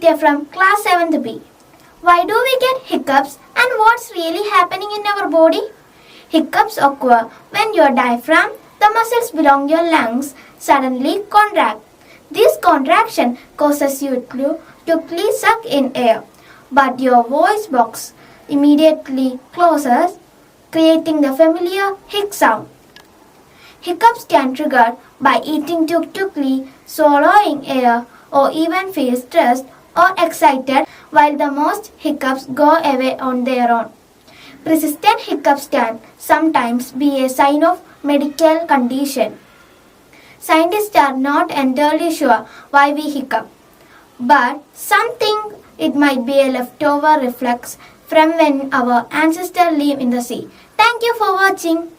Nitya from class 7th B. Why do we get hiccups and what's really happening in our body? Hiccups occur when your diaphragm, the muscles below your lungs, suddenly contract. This contraction causes you to quickly suck in air, but your voice box immediately closes, creating the familiar hic sound. Hiccups can trigger by eating too quickly, swallowing air, or even feel stressed or excited, while the most hiccups go away on their own. Persistent hiccups can sometimes be a sign of medical condition. Scientists are not entirely sure why we hiccup, but some think it might be a leftover reflex from when our ancestors lived in the sea. Thank you for watching.